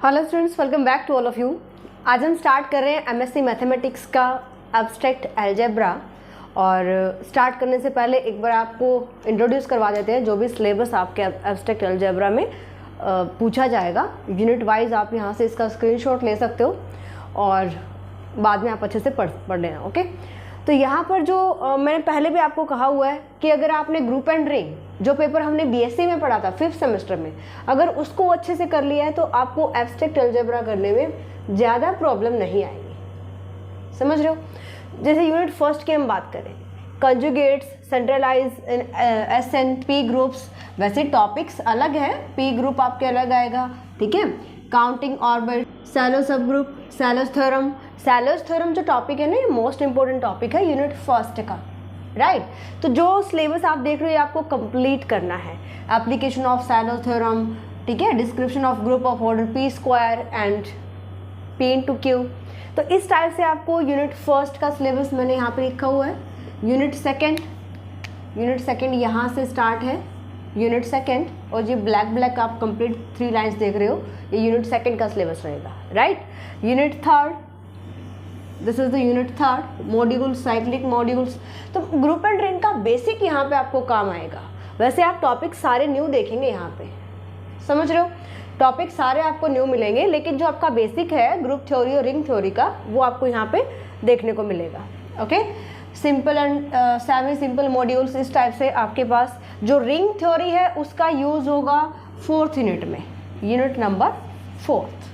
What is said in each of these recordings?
Hello students, welcome back to all of you. आज हम start कर रहे हैं एमएससी मैथमेटिक्स का एब्स्ट्रैक्ट अलजेब्रा। और स्टार्ट करने से पहले एक बार आपको इंट्रोड्यूस करवा देते हैं जो भी सिलेबस आपके एब्स्ट्रैक्ट अलजेब्रा में पूछा जाएगा। यूनिट वाइज आप यहाँ से इसका स्क्रीनशॉट ले सकते हो और बाद में आप अच्छे से पढ़ लेना। ओके, तो यहाँ पर जो मैंने पहले भी आपको कहा हुआ है कि अगर आपने ग्रुप एंड रिंग जो पेपर हमने बीएससी में पढ़ा था 5th सेमेस्टर में, अगर उसको अच्छे से कर लिया है तो आपको एब्स्ट्रैक्ट अलजेब्रा करने में ज़्यादा प्रॉब्लम नहीं आएगी। समझ रहे हो? जैसे यूनिट फर्स्ट की हम बात करें, conjugates, centralize, S N P groups, वैसे टॉपिक्स अलग है, पी ग्रुप आपके अलग आएगा, ठीक है। Counting orbit, Sylow subgroup, Sylow's theorem. Sylow's theorem जो टॉपिक है ना, ये मोस्ट इंपॉर्टेंट टॉपिक है यूनिट फर्स्ट का, राइट। तो जो सिलेबस आप देख रहे हो आपको कंप्लीट करना है। एप्लीकेशन ऑफ सैलोस थ्योरम, ठीक है, description of group of order P square and P into Q. तो इस टाइप से आपको यूनिट फर्स्ट का सिलेबस मैंने यहाँ पे लिखा हुआ है। यूनिट सेकंड यहाँ से स्टार्ट है, यूनिट सेकंड, और ये ब्लैक आप कंप्लीट 3 लाइन्स देख रहे हो, ये यूनिट सेकंड का सिलेबस रहेगा, right. Unit third, this is the unit third, module, cyclic modules. तो ग्रुप एंड रिंग का बेसिक यहाँ पे आपको काम आएगा। वैसे आप टॉपिक सारे न्यू देखेंगे यहाँ पे, समझ रहे हो, टॉपिक सारे आपको न्यू मिलेंगे, लेकिन जो आपका बेसिक है ग्रुप थ्योरी और रिंग थ्योरी का, वो आपको यहाँ पे देखने को मिलेगा। Okay, simple and semi simple modules, इस टाइप से आपके पास जो रिंग थ्योरी है उसका यूज होगा 4th यूनिट में, यूनिट नंबर 4th,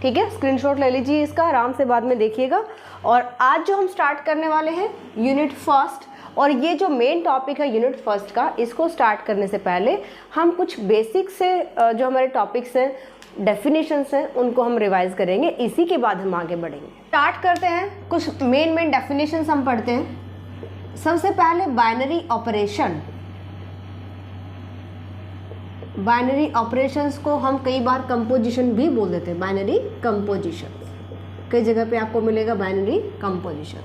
ठीक है। स्क्रीनशॉट ले लीजिए इसका, आराम से बाद में देखिएगा। और आज जो हम स्टार्ट करने वाले हैं यूनिट फर्स्ट, और ये जो मेन टॉपिक है यूनिट फर्स्ट का, इसको स्टार्ट करने से पहले हम कुछ बेसिक से जो हमारे टॉपिक्स हैं, डेफिनेशंस हैं, उनको हम रिवाइज करेंगे, इसी के बाद हम आगे बढ़ेंगे। स्टार्ट करते हैं, कुछ मेन डेफिनेशंस हम पढ़ते हैं। सबसे पहले बाइनरी ऑपरेशन। बाइनरी ऑपरेशंस को हम कई बार कंपोजिशन भी बोल देते हैं, बाइनरी कंपोजिशन। कई जगह पे आपको मिलेगा बाइनरी कंपोजिशन।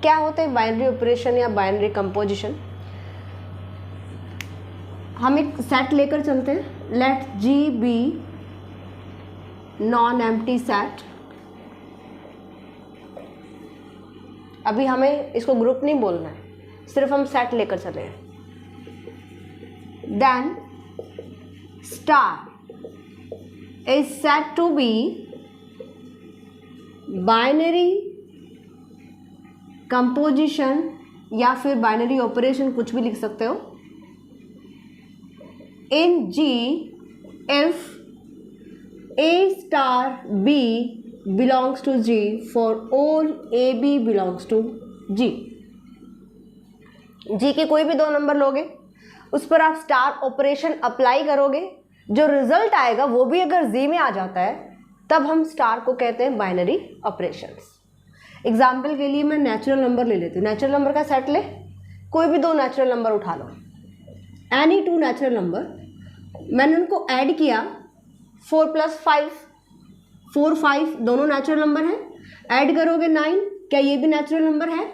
क्या होते हैं बाइनरी ऑपरेशन या बाइनरी कंपोजिशन? हम एक सेट लेकर चलते हैं, let G be non empty set. अभी हमें इसको ग्रुप नहीं बोलना है, सिर्फ हम सेट लेकर चले हैं। Then star is said to be binary composition, या फिर बाइनरी ऑपरेशन कुछ भी लिख सकते हो, in G if A star B belongs to G for all AB belongs to G। G के कोई भी 2 नंबर लोगे, उस पर आप स्टार ऑपरेशन अप्लाई करोगे, जो रिजल्ट आएगा वो भी अगर जी में आ जाता है, तब हम स्टार को कहते हैं बाइनरी ऑपरेशंस। एग्जाम्पल के लिए मैं नेचुरल नंबर ले लेती हूँ, नेचुरल नंबर का सेट ले, कोई भी 2 नेचुरल नंबर उठा लो, एनी 2 नेचुरल नंबर, मैंने उनको ऐड किया, 4 + 5, 4, 5 दोनों नेचुरल नंबर हैं, ऐड करोगे 9, क्या ये भी नेचुरल नंबर है?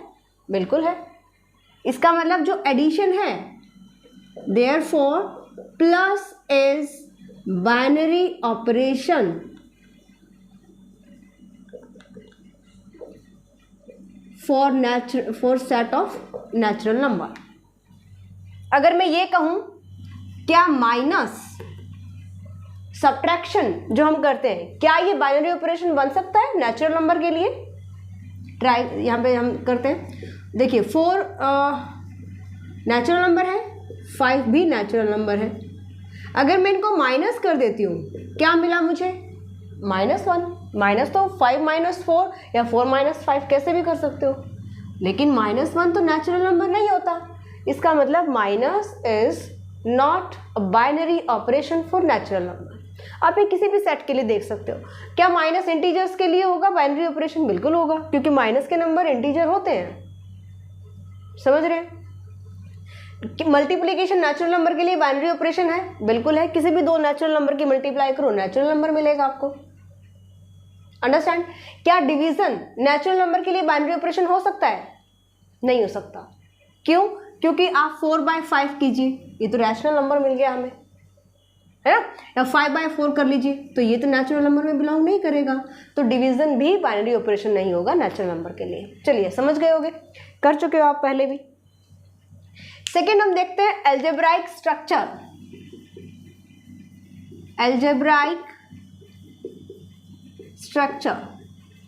बिल्कुल है। इसका मतलब जो एडिशन है, therefore plus is binary operation for set of natural number। अगर मैं ये कहूं, क्या माइनस सब्ट्रैक्शन जो हम करते हैं, क्या ये बाइनरी ऑपरेशन बन सकता है नेचुरल नंबर के लिए? ट्राई यहाँ पे हम करते हैं, देखिए 4 नेचुरल नंबर है, 5 भी नेचुरल नंबर है। अगर मैं इनको माइनस कर देती हूँ, क्या मिला मुझे? -1। माइनस तो 5 - 4 या 4 - 5 कैसे भी कर सकते हो, लेकिन -1 तो नेचुरल नंबर नहीं होता। इसका मतलब minus is not a binary operation for natural number. आप ये किसी भी सेट के लिए देख सकते हो। क्या माइनस इंटीजर्स के लिए होगा बाइनरी ऑपरेशन? बिल्कुल होगा, क्योंकि माइनस के नंबर इंटीजर होते हैं, समझ रहे हैं। मल्टीप्लीकेशन नेचुरल नंबर के लिए बाइनरी ऑपरेशन है? बिल्कुल है। किसी भी 2 नेचुरल नंबर की मल्टीप्लाई करो, नेचुरल नंबर मिलेगा आपको। अंडरस्टैंड? क्या डिवीजन नेचुरल नंबर के लिए बाइनरी ऑपरेशन हो सकता है? नहीं हो सकता। क्यों? क्योंकि आप 4/5 कीजिए, ये तो रैशनल नंबर मिल गया हमें, है ना, या 5/4 कर लीजिए, तो ये तो नेचुरल नंबर में बिलोंग नहीं करेगा, तो डिवीजन भी बाइनरी ऑपरेशन नहीं होगा नेचुरल नंबर के लिए। चलिए समझ गए होगे, कर चुके हो आप पहले भी। सेकेंड हम देखते हैं अलजेब्राइक स्ट्रक्चर। अलजेब्राइक स्ट्रक्चर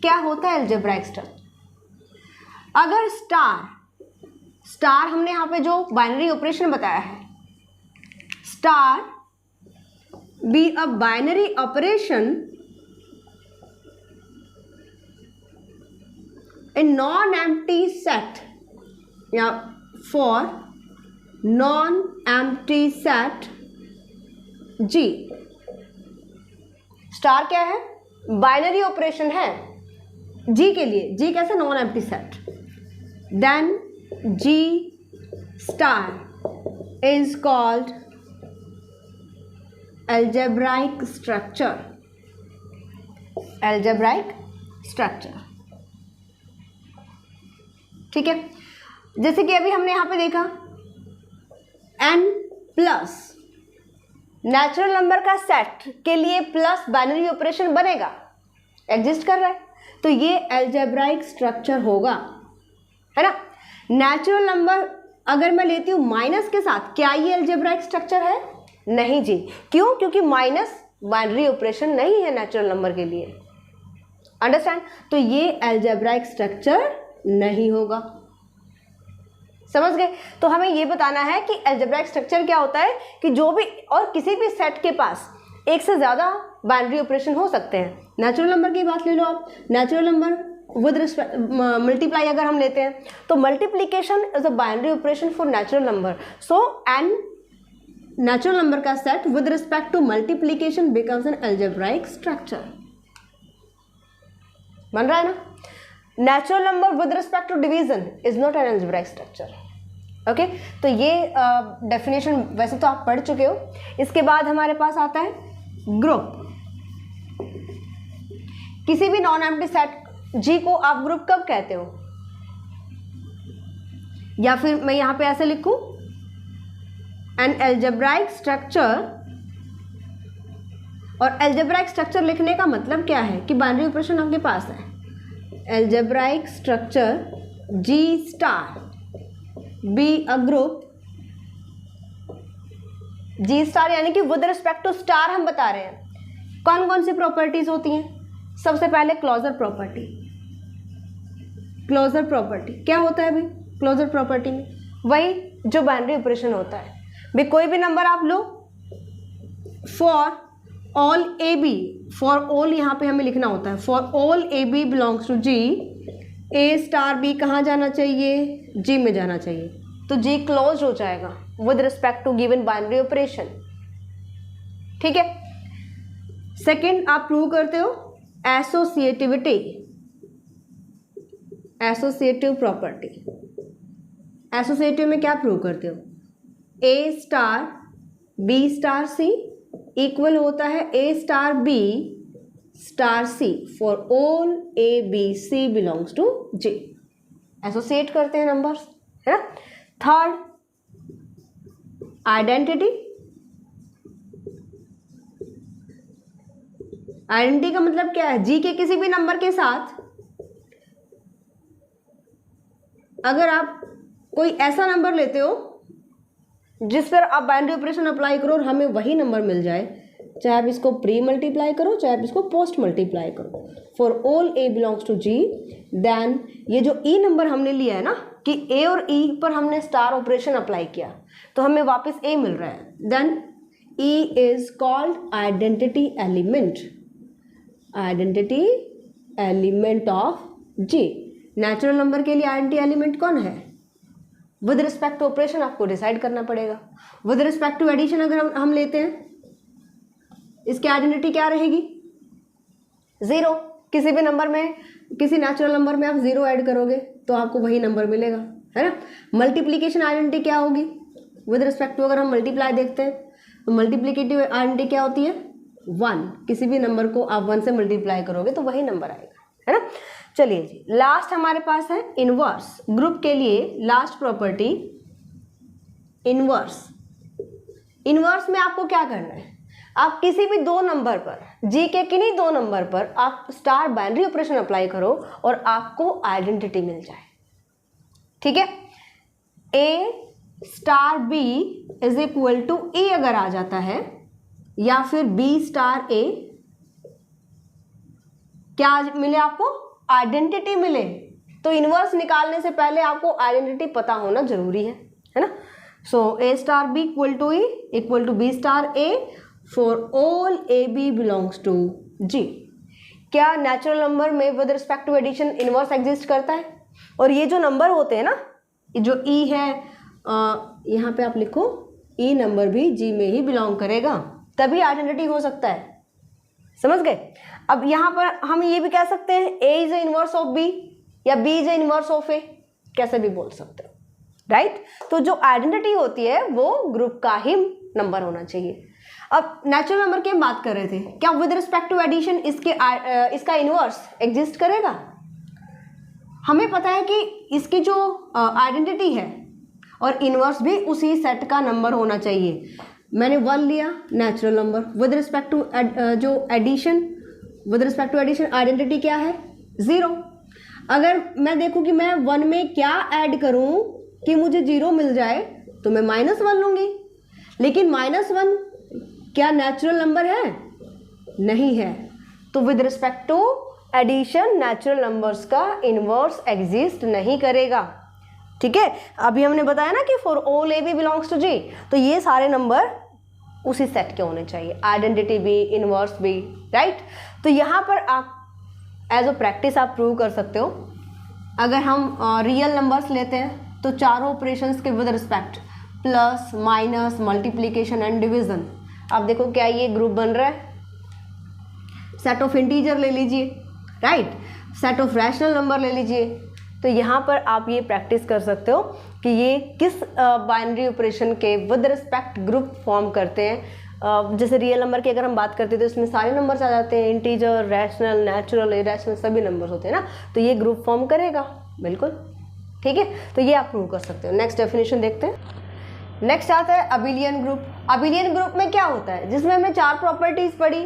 क्या होता है? अलजेब्राइक स्ट्रक्चर, अगर स्टार हमने यहां पे जो बाइनरी ऑपरेशन बताया है, star B a binary operation in non empty set या फॉर नॉन एम्प्टी सेट जी। स्टार क्या है? बाइनरी ऑपरेशन है जी के लिए। जी कैसे? Non empty set. Then G star is called algebraic structure। algebraic structure, ठीक है। जैसे कि अभी हमने यहां पे देखा n प्लस नेचुरल नंबर का सेट के लिए प्लस बाइनरी ऑपरेशन बनेगा, एग्जिस्ट कर रहा है, तो ये algebraic स्ट्रक्चर होगा, है ना। नेचुरल नंबर अगर मैं लेती हूं माइनस के साथ, क्या ये algebraic स्ट्रक्चर है? नहीं जी। क्यों? क्योंकि माइनस बाइनरी ऑपरेशन नहीं है नेचुरल नंबर के लिए, अंडरस्टैंड। तो ये अलजेब्राइक स्ट्रक्चर नहीं होगा, समझ गए। तो हमें ये बताना है कि अलजेब्राइक स्ट्रक्चर क्या होता है, कि जो भी और किसी भी सेट के पास एक से ज्यादा बाइनरी ऑपरेशन हो सकते हैं। नेचुरल नंबर की बात ले लो आप, natural number with respect multiply अगर हम लेते हैं तो multiplication is a binary operation for natural number. So N natural number का set with respect to multiplication becomes an algebraic structure. बन रहा है ना। Natural number with respect to division is not an algebraic structure. Okay, तो ये definition वैसे तो आप पढ़ चुके हो। इसके बाद हमारे पास आता है ग्रुप। किसी भी नॉन एम्प्टी सेट जी को आप ग्रुप कब कहते हो? या फिर मैं यहां पे ऐसे लिखूं, एन अलजेब्राइक स्ट्रक्चर। और अलजेब्राइक स्ट्रक्चर लिखने का मतलब क्या है कि बाइनरी ऑपरेशन आपके पास है। Algebraic structure G star B a group. G star यानी कि विद रिस्पेक्ट टू स्टार हम बता रहे हैं कौन कौन सी प्रॉपर्टीज होती हैं। सबसे पहले क्लोजर प्रॉपर्टी। क्लोजर प्रॉपर्टी क्या होता है भाई? क्लोजर प्रॉपर्टी में वही जो बाइनरी ऑपरेशन होता है भाई। कोई भी नंबर आप लो, for all A B, for all यहाँ पे हमें लिखना होता है, for all A B belongs to G, A star B कहाँ जाना चाहिए? जी में जाना चाहिए। तो जी क्लोज हो जाएगा with respect to given binary operation, ठीक है। सेकंड आप प्रूव करते हो एसोसिएटिविटी, एसोसिएटिव प्रॉपर्टी। एसोसिएटिव में क्या प्रूव करते हो? A star B star C equal होता है A star B star C for all A B C belongs to J. Associate करते हैं नंबर्स, है ना। Third identity. आइडेंटिटी का मतलब क्या है? जी के किसी भी नंबर के साथ अगर आप कोई ऐसा नंबर लेते हो जिस पर आप बाइनरी ऑपरेशन अप्लाई करो और हमें वही नंबर मिल जाए, चाहे आप इसको प्री मल्टीप्लाई करो चाहे आप इसको पोस्ट मल्टीप्लाई करो, for all a belongs to G, then ये जो ई नंबर हमने लिया है ना कि ए और ई पर हमने स्टार ऑपरेशन अप्लाई किया तो हमें वापस ए मिल रहा है, then e is called identity element. Identity element of G. Natural number के लिए आइडेंटिटी एलिमेंट कौन है? विद रिस्पेक्ट टू ऑपरेशन आपको डिसाइड करना पड़ेगा। विद रिस्पेक्ट टू एडिशन अगर हम लेते हैं, इसकी आइडेंटिटी क्या रहेगी? जीरो। किसी भी नंबर में, किसी नेचुरल नंबर में आप जीरो ऐड करोगे तो आपको वही नंबर मिलेगा, है ना। मल्टीप्लीकेशन आइडेंटिटी क्या होगी? विद रिस्पेक्ट टू अगर हम मल्टीप्लाई देखते हैं तो मल्टीप्लीकेटिव आइडेंटिटी क्या होती है? 1। किसी भी नंबर को आप 1 से मल्टीप्लाई करोगे तो वही नंबर आएगा, है ना। चलिए जी, लास्ट हमारे पास है इनवर्स। ग्रुप के लिए लास्ट प्रॉपर्टी इनवर्स। इनवर्स में आपको क्या करना है? आप किसी भी दो नंबर पर, जी के किन्हीं दो नंबर पर आप स्टार बाइनरी ऑपरेशन अप्लाई करो और आपको आइडेंटिटी मिल जाए, ठीक है। A star B is equal to A अगर आ जाता है, या फिर बी स्टार ए, क्या मिले आपको? आइडेंटिटी मिले। तो इनवर्स निकालने से पहले आपको आइडेंटिटी पता होना जरूरी है ना। So A star B equal to E equal to B star A for all A B belongs to G. क्या नेचुरल नंबर में with respect to addition inverse exist करता है? और ये जो नंबर होते हैं ना, जो ई है, यहाँ पे आप लिखो ई नंबर भी जी में ही बिलोंग करेगा, तभी आइडेंटिटी हो सकता है, समझ गए। अब यहाँ पर हम ये भी कह सकते हैं A is A inverse of B या B is A inverse of A, कैसे भी बोल सकते हो, राइट। तो जो आइडेंटिटी होती है वो ग्रुप का ही नंबर होना चाहिए। अब नेचुरल नंबर की हम बात कर रहे थे, क्या विद रिस्पेक्ट टू एडिशन इसका इनवर्स एग्जिस्ट करेगा? हमें पता है कि इसकी जो आइडेंटिटी है और इनवर्स भी उसी सेट का नंबर होना चाहिए। मैंने 1 लिया natural number, with respect to जो addition, with respect to addition identity क्या है? 0। अगर मैं देखूं कि मैं 1 में क्या ऐड करूं कि मुझे 0 मिल जाए, तो मैं -1 लूंगी। लेकिन -1 क्या नेचुरल नंबर है? नहीं है। तो with respect to addition natural numbers का इनवर्स एग्जिस्ट नहीं करेगा, ठीक है। अभी हमने बताया ना कि for all A B belongs to G, तो ये सारे नंबर उसी सेट के होने चाहिए, आइडेंटिटी भी, इनवर्स भी, राइट। तो यहाँ पर आप एज अ प्रैक्टिस आप प्रूव कर सकते हो। अगर हम रियल नंबर्स लेते हैं तो चारों ऑपरेशंस के with respect plus, minus, multiplication and division, आप देखो क्या ये ग्रुप बन रहा है। सेट ऑफ इंटीजर ले लीजिए, right, set of rational number ले लीजिए। तो यहाँ पर आप ये प्रैक्टिस कर सकते हो कि ये किस बाइनरी ऑपरेशन के विद रिस्पेक्ट ग्रुप फॉर्म करते हैं। जैसे रियल नंबर की अगर हम बात करते हैं तो इसमें सारे नंबर्स आ जाते हैं, इंटीजर, रैशनल, नेचुरल, इरेशनल, सभी नंबर्स होते हैं ना, तो ये ग्रुप फॉर्म करेगा, बिल्कुल, ठीक है। तो ये आप प्रूव कर सकते हो। नेक्स्ट डेफिनेशन देखते हैं। नेक्स्ट आता है अबिलियन ग्रुप। अबिलियन ग्रुप में क्या होता है? जिसमें हमने 4 प्रॉपर्टीज पढ़ी,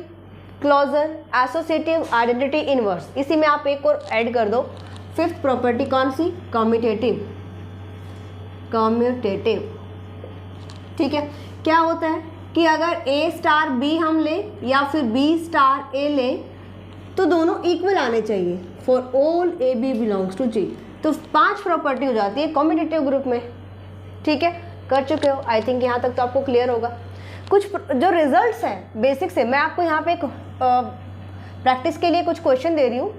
क्लोजर, एसोसिएटिव, आइडेंटिटी, इनवर्स। इसी में आप एक और ऐड कर दो, 5th प्रॉपर्टी कौन सी? कम्यूटेटिव, कम्यूटेटिव, ठीक है। क्या होता है कि अगर ए स्टार बी हम ले या फिर बी स्टार ए ले, तो दोनों इक्वल आने चाहिए for all A B belongs to G. तो 5 प्रॉपर्टी हो जाती है कम्यूटेटिव ग्रुप में, ठीक है। कर चुके हो, आई थिंक यहाँ तक तो आपको क्लियर होगा। कुछ जो रिजल्ट्स हैं बेसिक से, मैं आपको यहाँ पे एक प्रैक्टिस के लिए कुछ क्वेश्चन दे रही हूँ।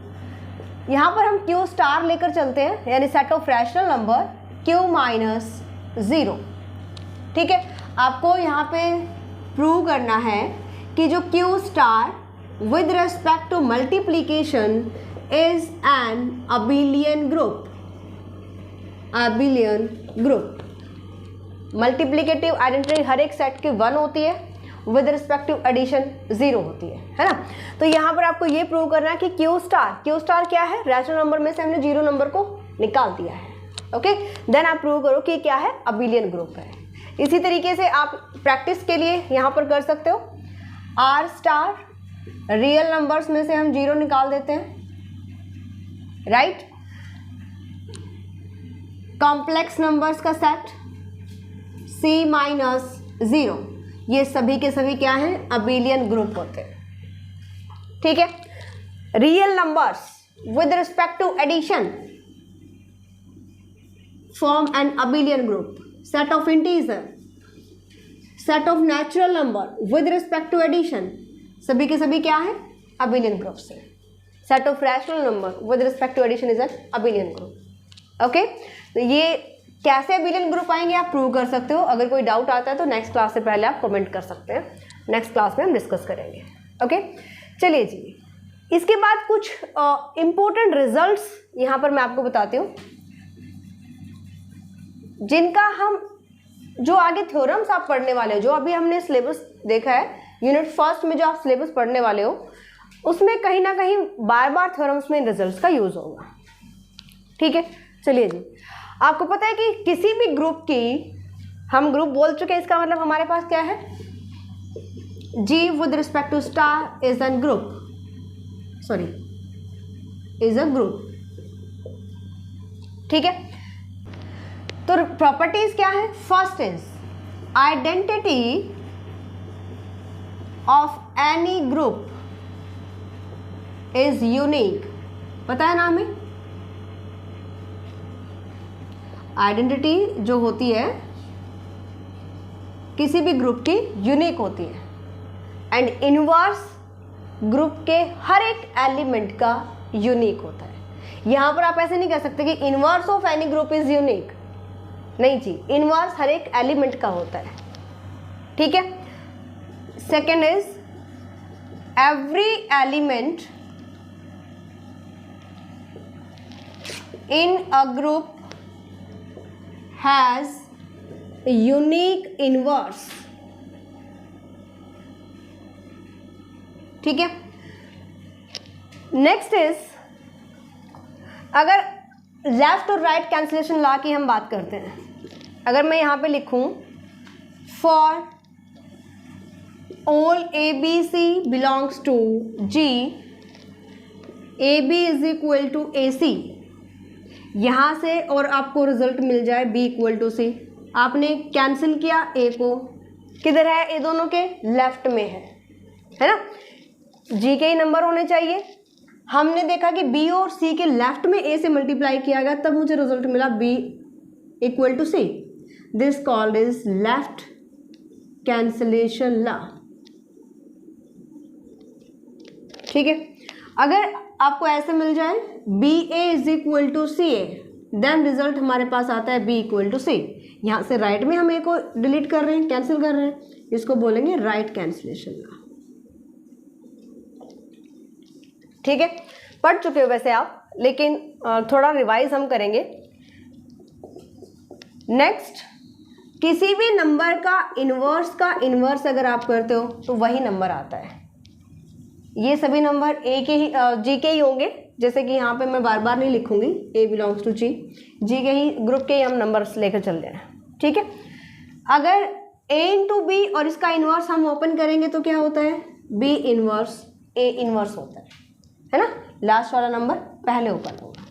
यहाँ पर हम क्यू स्टार लेकर चलते हैं, यानी set of rational number Q -0, ठीक है। आपको यहाँ पे प्रूव करना है कि जो Q star with respect to multiplication is an abelian group, abelian group. Multiplicative identity हर एक सेट की 1 होती है, विद रिस्पेक्ट टू एडिशन 0 होती है ना। तो यहाँ पर आपको ये प्रूव करना है कि क्यू स्टार क्या है? रैशनल नंबर में से हमने 0 नंबर को निकाल दिया है, ओके। देन आप प्रूव करो कि क्या है? अबिलियन ग्रुप है। इसी तरीके से आप प्रैक्टिस के लिए यहाँ पर कर सकते हो। आर स्टार, रियल नंबर्स में से हम 0 निकाल देते हैं, राइट। कॉम्प्लेक्स नंबर्स का सेट C-0, ये सभी के सभी क्या हैं? अबिलियन ग्रुप होते हैं, ठीक है। Real numbers with respect to addition form an abelian group. Set of integer, set of natural number with respect to addition, सभी के सभी क्या है? अबिलियन ग्रुप से। Set of rational number with respect to addition is an abelian group, okay. तो ये कैसे abelian group आएंगे आप प्रूव कर सकते हो। अगर कोई डाउट आता है तो नेक्स्ट क्लास से पहले आप कमेंट कर सकते हैं, नेक्स्ट क्लास में हम डिस्कस करेंगे, ओके। चलिए जी, इसके बाद कुछ इम्पोर्टेंट रिजल्ट्स यहाँ पर मैं आपको बताती हूँ, जिनका हम जो आगे थ्योरम्स आप पढ़ने वाले हो, जो अभी हमने सिलेबस देखा है यूनिट 1 में, जो आप सिलेबस पढ़ने वाले हो उसमें कहीं ना कहीं बार बार थ्योरम्स में रिजल्ट्स का यूज होगा, ठीक है। चलिए जी, आपको पता है कि किसी भी ग्रुप की, हम ग्रुप बोल चुके हैं, इसका मतलब हमारे पास क्या है? G with respect to star is a group, sorry, is a group. ठीक है, तो प्रॉपर्टीज क्या है? First is identity of any group is unique. पता है ना हमें, आइडेंटिटी जो होती है किसी भी ग्रुप की यूनिक होती है, एंड इनवर्स ग्रुप के हर एक एलिमेंट का यूनिक होता है. यहां पर आप ऐसे नहीं कह सकते कि inverse of any group is unique. नहीं जी, इनवर्स हर एक एलिमेंट का होता है. ठीक है. Second is every element in a group has unique inverse. ठीक है. नेक्स्ट इज, अगर लेफ्ट और राइट कैंसिलेशन लॉ की हम बात करते हैं, अगर मैं यहां पे लिखूं for all A B C belongs to G, A B is equal to A C, यहां से और आपको रिजल्ट मिल जाए बी इक्वल टू सी. आपने कैंसिल किया, ए को किधर है? ए दोनों के लेफ्ट में है ना. जी के ही नंबर होने चाहिए. हमने देखा कि बी और सी के लेफ्ट में ए से मल्टीप्लाई किया गया, तब मुझे रिजल्ट मिला b equal to c. This called is left cancellation law. ठीक है. अगर आपको ऐसे मिल जाए b a is equal to c a, then result हमारे पास आता है बी इक्वल टू सी. यहां से राइट में हम ए को डिलीट कर रहे हैं, कैंसिल कर रहे हैं, इसको बोलेंगे राइट कैंसिलेशन लॉ. ठीक है. पढ़ चुके हो वैसे आप, लेकिन थोड़ा रिवाइज हम करेंगे. नेक्स्ट, किसी भी नंबर का इनवर्स अगर आप करते हो तो वही नंबर आता है. ये सभी नंबर ए के ही जी के ही होंगे, जैसे कि यहाँ पे मैं बार बार नहीं लिखूंगी ए बिलोंग्स टू जी, जी के ही ग्रुप के ही हम नंबर्स लेकर चल रहे हैं. ठीक है. अगर ए इंटू बी और इसका इनवर्स हम ओपन करेंगे तो क्या होता है? बी इनवर्स ए इनवर्स होता है ना. लास्ट वाला नंबर पहले ओपन होगा.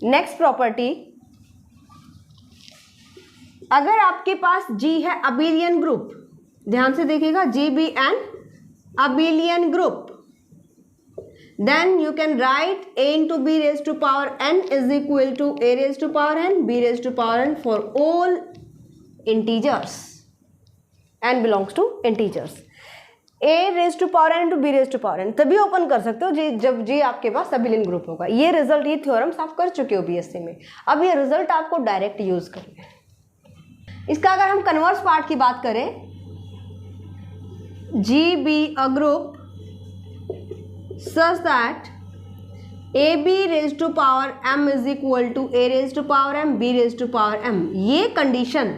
नेक्स्ट प्रॉपर्टी, अगर आपके पास जी है अबिलियन ग्रुप, ध्यान से देखिएगा, G be an abelian group, then you can write a into b raised to power n is equal to a raised to power n, b raised to power n for all integers. n belongs to integers. a raised to power n into b raised to power n तभी open कर सकते हो जी जब जी आपके पास abelian group होगा. ये result, ये theorems आप कर चुके हो बीएससी में. अब ये रिजल्ट आपको डायरेक्ट यूज करना है. इसका अगर हम कन्वर्स पार्ट की बात करें, जी be a group such that ab raised to power m is equal to a raised to power m, b raised to power m. ये कंडीशन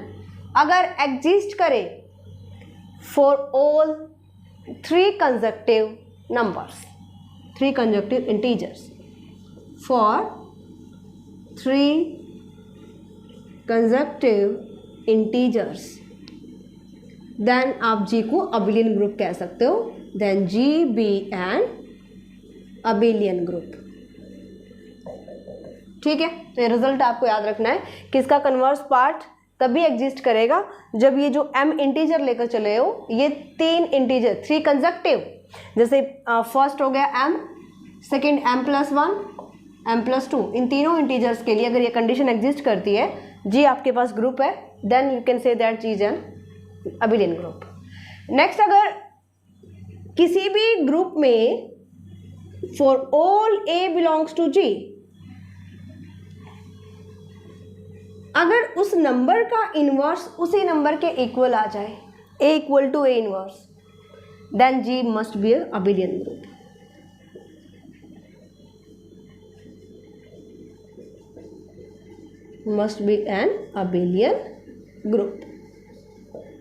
अगर एग्जिस्ट करे for all three consecutive numbers, three consecutive integers, for three consecutive integers, then आप G को abelian group कह सकते हो. Then G be and abelian group. ठीक है. तो ये रिजल्ट आपको याद रखना है कि इसका कन्वर्स पार्ट तभी एग्जिस्ट करेगा जब ये जो m इंटीजर लेकर चले हो, ये तीन इंटीजर, थ्री कंसेक्टिव, जैसे फर्स्ट हो गया m, second m plus one, m plus two, इन तीनों इंटीजर्स के लिए अगर ये कंडीशन एग्जिस्ट करती है, जी आपके पास ग्रुप है, then you can say that G is an abelian group. Next, अगर किसी भी ग्रुप में for all a belongs to g, अगर उस नंबर का इनवर्स उसी नंबर के इक्वल आ जाए, a equal to a inverse, then g must be a abelian group. Must be an abelian group.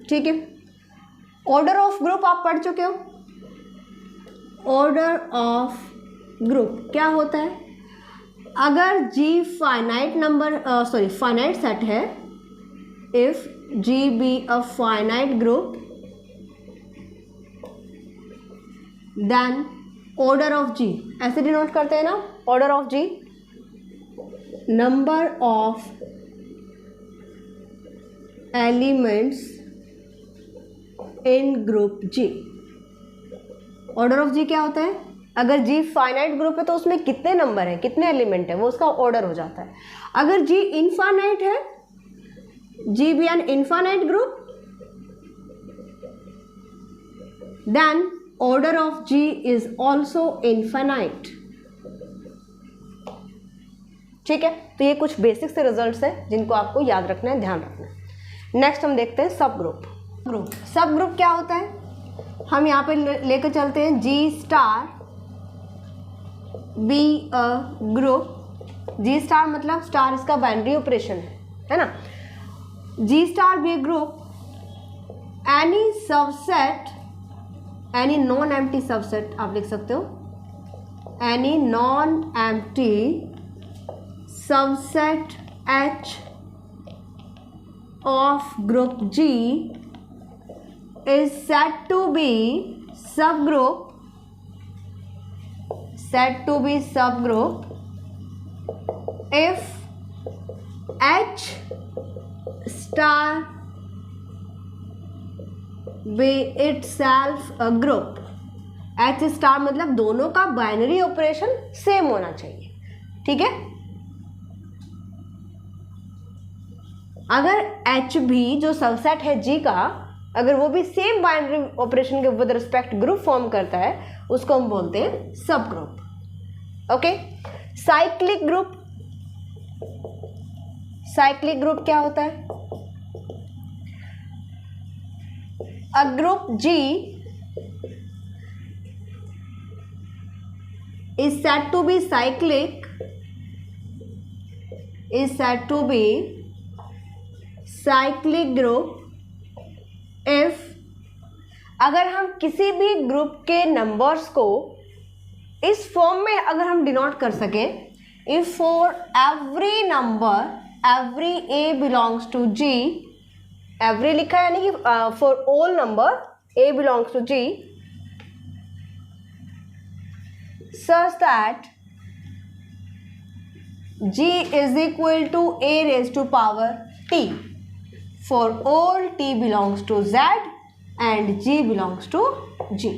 ठीक है. ऑर्डर ऑफ ग्रुप आप पढ़ चुके हो. ऑर्डर ऑफ ग्रुप क्या होता है? अगर G finite number finite set है, if G be a finite group, then order of G, ऐसे डिनोट करते हैं ना, order of G, number of elements in group G. Order of G क्या होता है, अगर जी फाइनाइट ग्रुप है तो उसमें कितने नंबर हैं, कितने एलिमेंट है, वो उसका ऑर्डर हो जाता है। अगर जी इनफाइनाइट है, G be an infinite group, then order of G is also infinite. ठीक है, तो ये कुछ बेसिक से रिजल्ट्स हैं जिनको आपको याद रखना है, ध्यान रखना है। नेक्स्ट हम देखते हैं सब ग्रुप। सब ग्रुप क्या होता है, हम यहाँ पे लेकर चलते हैं G star B a group. G star मतलब स्टार इसका बाइनरी ऑपरेशन है ना। G star B group, any subset, any non empty subset आप लिख सकते हो, any non empty subset H of group G is said to be subgroup, if H star be itself a group। H star मतलब दोनों का binary operation same होना चाहिए। ठीक है, अगर एच भी जो सबसेट है जी का, अगर वो भी सेम बाइनरी ऑपरेशन के विद रिस्पेक्ट ग्रुप फॉर्म करता है, उसको हम बोलते हैं subgroup. Okay, cyclic group, cyclic group क्या होता है, a group G is said to be cyclic, is said to be cyclic group if, अगर हम किसी भी ग्रुप के नंबर्स को इस फॉर्म में अगर हम डिनोट कर सकें, if for every number, every a belongs to G, every लिखा है यानी कि for all number a belongs to G, such that G is equal to a raise to power T for all t belongs to z and g belongs to g।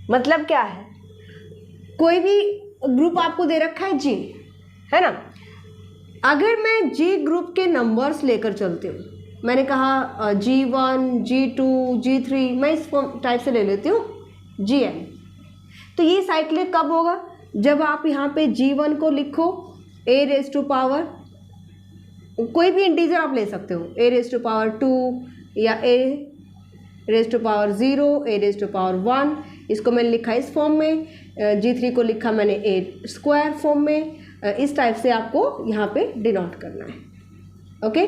मतलब क्या है, कोई भी group आपको दे रखा है g, है ना, अगर मैं g ग्रुप के नंबर्स लेकर चलती हूँ, मैंने कहा g1 g2 g3, मैं इस टाइप से ले लेती हूँ gn, तो ये साइक्लिक कब होगा, जब आप यहाँ पे g1 को लिखो a रेज टू पावर, कोई भी इंटीजर आप ले सकते हो, a रेज टू पावर 2 या a raise to power 0, a raise to power 1, इसको मैंने लिखा इस फॉर्म में, g3 को लिखा मैंने a स्क्वायर फॉर्म में, इस टाइप से आपको यहाँ पे डिनोट करना है। ओके,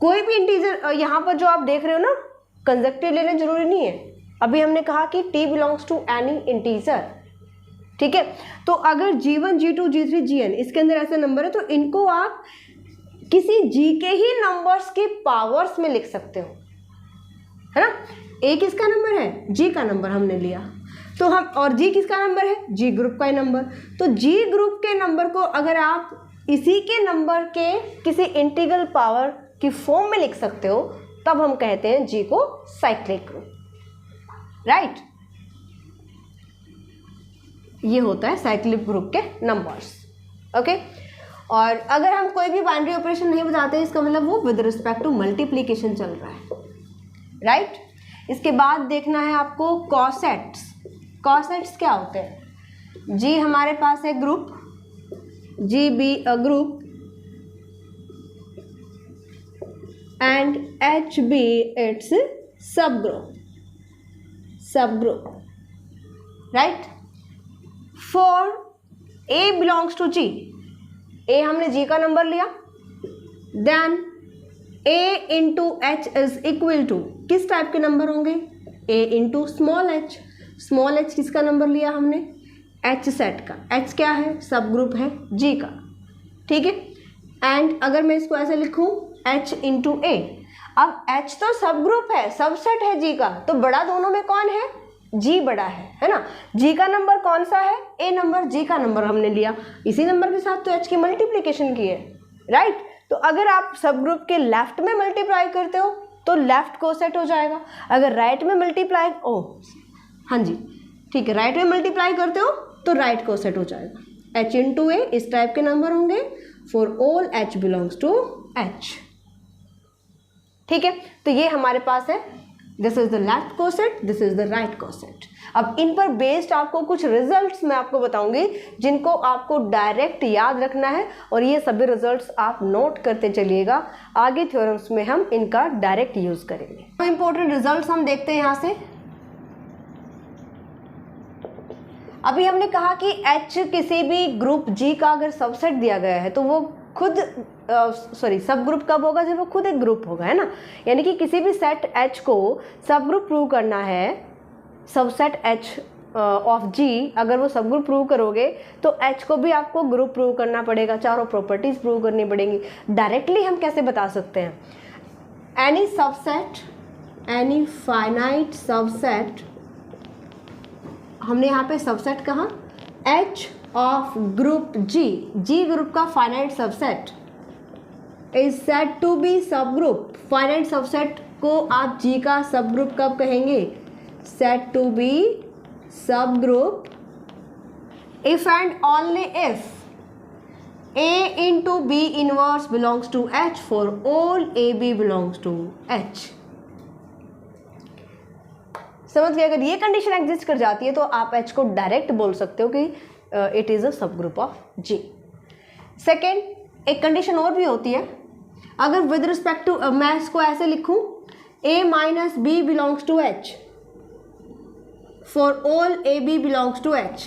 कोई भी इंटीजर यहाँ पर जो आप देख रहे हो ना, कंजक्टिव लेना जरूरी नहीं है, अभी हमने कहा कि t belongs to any integer. ठीक है, तो अगर g1 g2 g3 gn इसके अंदर ऐसे नंबर है, तो इनको आप किसी g के ही नंबर्स की पावर्स में लिख सकते हो, है ना। a किसका नंबर है, g का नंबर हमने लिया, तो हम, और g किसका नंबर है, g ग्रुप का ही नंबर, तो g ग्रुप के नंबर को अगर आप इसी के नंबर के किसी इंटीग्रल पावर की फॉर्म में लिख सकते हो, तब हम कहते हैं g को साइक्लिक ग्रुप। राइट, ये होता है साइक्लिक ग्रुप के नंबर्स। ओके, और अगर हम कोई भी बाइनरी ऑपरेशन नहीं बताते, इसका मतलब वो विद रिस्पेक्ट टू मल्टीप्लिकेशन चल रहा है। राइट, इसके बाद देखना है आपको कॉसेट्स। कॉसेट्स क्या होते हैं, जी हमारे पास है group, G be a group and H be its subgroup, subgroup. Right, for A belongs to G, A हमने जी का नंबर लिया, then A into H is equal to, किस टाइप के नंबर होंगे, A into small H. Small H किसका number लिया हमने, H set का, एच क्या है, सब ग्रुप है जी का। ठीक है, एंड अगर मैं इसको ऐसे लिखूं एच इंटू ए, अब एच तो सब ग्रुप है, सबसेट है जी का, तो बड़ा दोनों में कौन है, G बड़ा है ना। G का नंबर कौन सा है? A नंबर, G का नंबर हमने लिया, इसी नंबर के साथ तो H की मल्टीप्लिकेशन की है, राइट। तो अगर आप सब ग्रुप के लेफ्ट में मल्टीप्लाई करते हो तो लेफ्ट कोसेट हो जाएगा, अगर राइट में मल्टीप्लाई हाँ जी ठीक है, राइट में मल्टीप्लाई करते हो तो राइट कोसेट हो जाएगा। H इंटू ए इस टाइप के नंबर होंगे for all H belongs to H, ठीक है। तो ये हमारे पास है, this is the left coset, this is the right coset. अब इन पर बेस्ड आपको कुछ रिजल्ट्स मैं आपको बताऊंगी जिनको आपको डायरेक्ट याद रखना है, और ये सभी रिजल्ट्स आप नोट करते चलिएगा, आगे थ्योरम्स में हम इनका डायरेक्ट यूज करेंगे। तो इंपॉर्टेंट रिजल्ट्स हम देखते हैं यहाँ से। अभी हमने कहा कि H किसी भी ग्रुप G का अगर सबसेट दिया गया है तो वो खुद सब ग्रुप कब होगा? जब वो खुद एक ग्रुप होगा, है ना। यानी कि किसी भी सेट H को सब ग्रुप प्रूव करना है, सबसेट H ऑफ G, अगर वो सब ग्रुप प्रूव करोगे तो H को भी आपको ग्रुप प्रूव करना पड़ेगा, चारों प्रॉपर्टीज प्रूव करनी पड़ेंगी। डायरेक्टली हम कैसे बता सकते हैं? Any subset, any finite subset, हमने यहाँ पे सबसेट कहा, H of group G group का finite subset is said to be subgroup. Finite subset को आप G का सब ग्रुप कब कहेंगे? Said to be subgroup if and only if A into B inverse belongs to H for all AB belongs to H। समझ गए? अगर ये condition exist कर जाती है तो आप H को डायरेक्ट बोल सकते हो कि इट इज़ अ सब ग्रुप ऑफ G। सेकेंड, एक कंडीशन और भी होती है, अगर विद रिस्पेक्ट टू, मैं इसको ऐसे लिखूं, A minus B belongs to H for all AB belongs to H,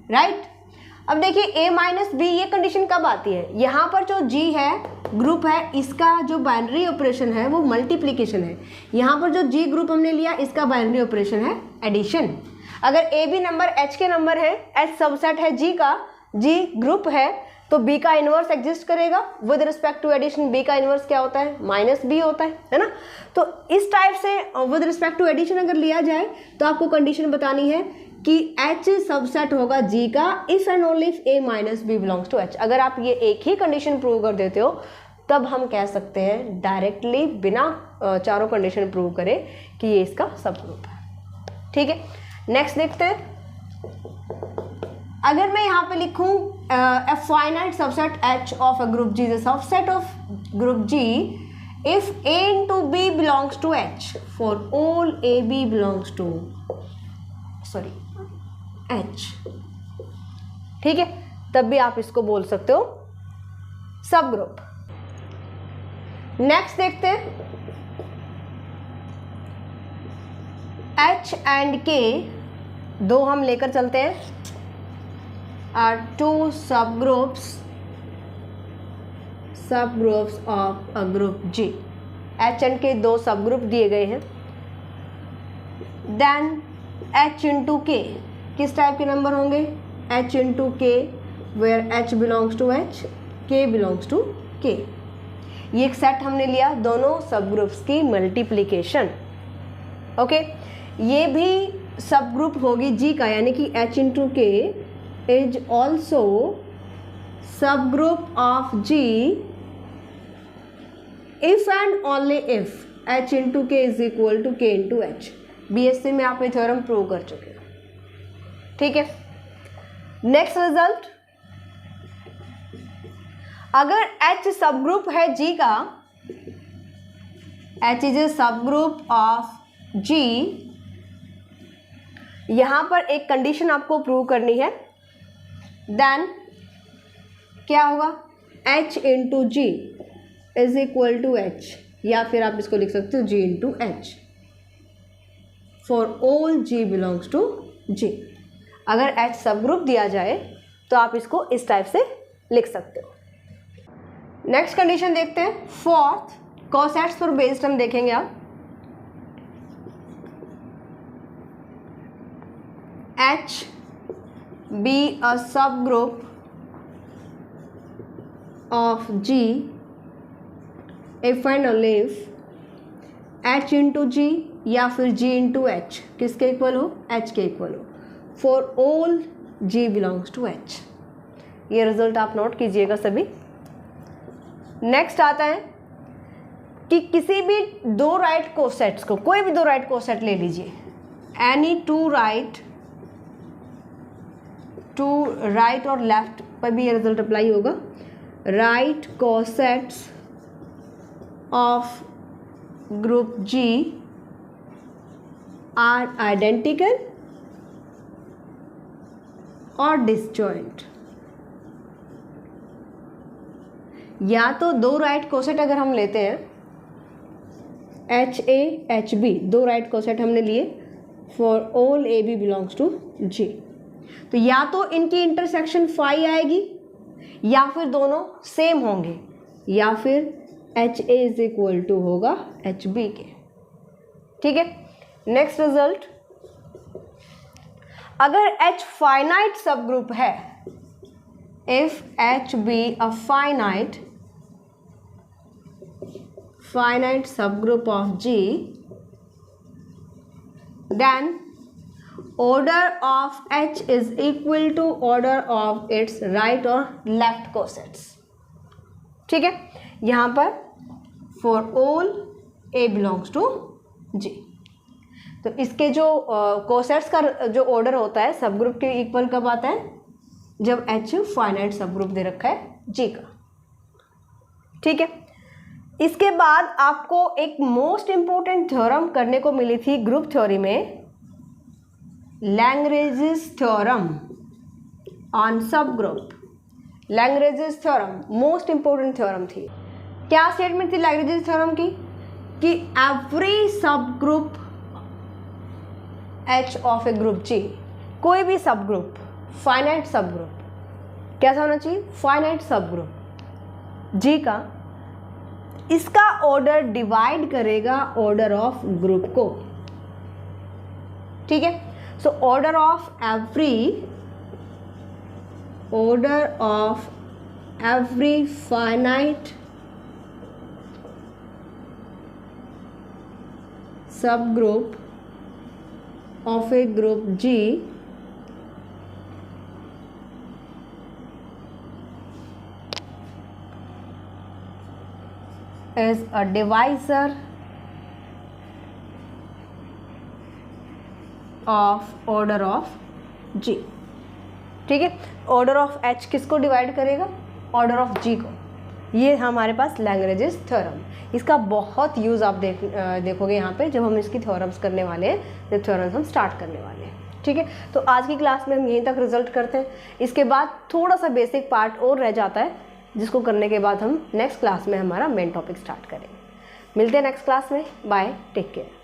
right. अब देखिए A माइनस B, ये कंडीशन कब आती है? यहाँ पर जो G है ग्रुप है, इसका जो बाइनरी ऑपरेशन है वो मल्टीप्लिकेशन है। यहाँ पर जो G ग्रुप हमने लिया, इसका बाइनरी ऑपरेशन है एडिशन। अगर ए बी नंबर H के नंबर है, H सबसेट है G का, G ग्रुप है, तो B का इनवर्स एग्जिस्ट करेगा। With respect to addition B का इनवर्स क्या होता है? माइनस B होता है ना। तो इस टाइप से विद रिस्पेक्ट टू एडिशन अगर लिया जाए तो आपको कंडीशन बतानी है कि H सबसेट होगा G का if and only if A minus B belongs to H। अगर आप ये एक ही कंडीशन प्रूव कर देते हो तब हम कह सकते हैं डायरेक्टली, बिना चारों कंडीशन प्रूव करे, कि ये इसका सब ग्रुप है, ठीक है। नेक्स्ट देखते हैं, अगर मैं यहाँ पे लिखूँ a finite subset H of a group G is a subset of group G if A into B belongs to H for all AB belongs to H, ठीक है, तब भी आप इसको बोल सकते हो सब ग्रुप। नेक्स्ट देखते हैं, H एंड K दो हम लेकर चलते हैं, are two subgroups of a group G। H and K दो सबग्रुप दिए गए हैं। Then H into K किस टाइप के नंबर होंगे? H into K where H belongs to H, K belongs to K। ये एक सेट हमने लिया, दोनों सबग्रुप्स की मल्टीप्लिकेशन, ओके। ये भी सबग्रुप होगी G का, यानी कि H into K is also subgroup of G if and only if H into K is equal to K into H। BSc में आपने थ्योरम प्रूव कर चुके हैं, ठीक है। नेक्स्ट रिजल्ट, अगर H सबग्रुप है G का, H is a subgroup of G, यहां पर एक कंडीशन आपको प्रूव करनी है। देन क्या होगा? H into G is equal to H, या फिर आप इसको लिख सकते हो G into H for all G belongs to G। अगर H सब ग्रुप दिया जाए तो आप इसको इस टाइप से लिख सकते हो। नेक्स्ट कंडीशन देखते हैं, फोर्थ, कोसेट्स पर बेस्ड हम देखेंगे। आप H be a subgroup of G if and only if H into G या फिर G इंटू एच किसके इक्वल हो, H के इक्वल हो, for all G belongs to H। ये रिजल्ट आप नोट कीजिएगा सभी। नेक्स्ट आता है कि किसी भी दो राइट कोसेट्स को, कोई भी दो राइट कोसेट ले लीजिए, एनी टू राइट और लेफ्ट पर भी ये रिजल्ट अप्लाई होगा। Right cosets of group G are identical और डिसजॉइंट। या तो दो राइट कोसेट अगर हम लेते हैं HA HB, दो राइट कोसेट हमने लिए for all AB belongs to G, तो या तो इनकी इंटरसेक्शन फाई आएगी या फिर दोनों सेम होंगे, या फिर HA इज इक्वल टू होगा HB के। ठीक है, नेक्स्ट रिजल्ट, अगर H फाइनाइट सब ग्रुप है, if H be a finite subgroup of G, then order of H is equal to order of its right or left cosets। ठीक है, यहाँ पर for all A belongs to G, तो इसके जो cosets का जो ऑर्डर होता है सब ग्रुप के इक्वल कब आता है, जब H फाइनाइट सब ग्रुप दे रखा है G का। ठीक है, इसके बाद आपको एक मोस्ट इंपॉर्टेंट थ्योरम करने को मिली थी ग्रुप थ्योरी में, लैग्रेंजेस थ्योरम ऑन सब group. Lagrange's theorem most important theorem थी। क्या स्टेटमेंट थी लैग्रेंजेस थ्योरम की, कि एवरी सब group H of a group G, कोई भी सब ग्रुप फाइनाइट सब ग्रुप कैसा होना चाहिए, फाइनाइट सब ग्रुप G का, इसका ऑर्डर डिवाइड करेगा ऑर्डर ऑफ ग्रुप को। ठीक है, so order of every finite subgroup of a group G is a divisor of order of G। ठीक है, ऑर्डर ऑफ H किसको डिवाइड करेगा, ऑर्डर ऑफ G को। ये हमारे पास लैग्रेंजेस थ्योरम, इसका बहुत यूज़ आप देखोगे यहाँ पे जब हम इसकी थ्योरम्स करने वाले हैं, जब थ्योरम्स हम स्टार्ट करने वाले हैं। ठीक है, तो आज की क्लास में हम यहीं तक रिजल्ट करते हैं। इसके बाद थोड़ा सा बेसिक पार्ट और रह जाता है, जिसको करने के बाद हम नेक्स्ट क्लास में हमारा मेन टॉपिक स्टार्ट करेंगे। मिलते हैं नेक्स्ट क्लास में, बाय, टेक केयर।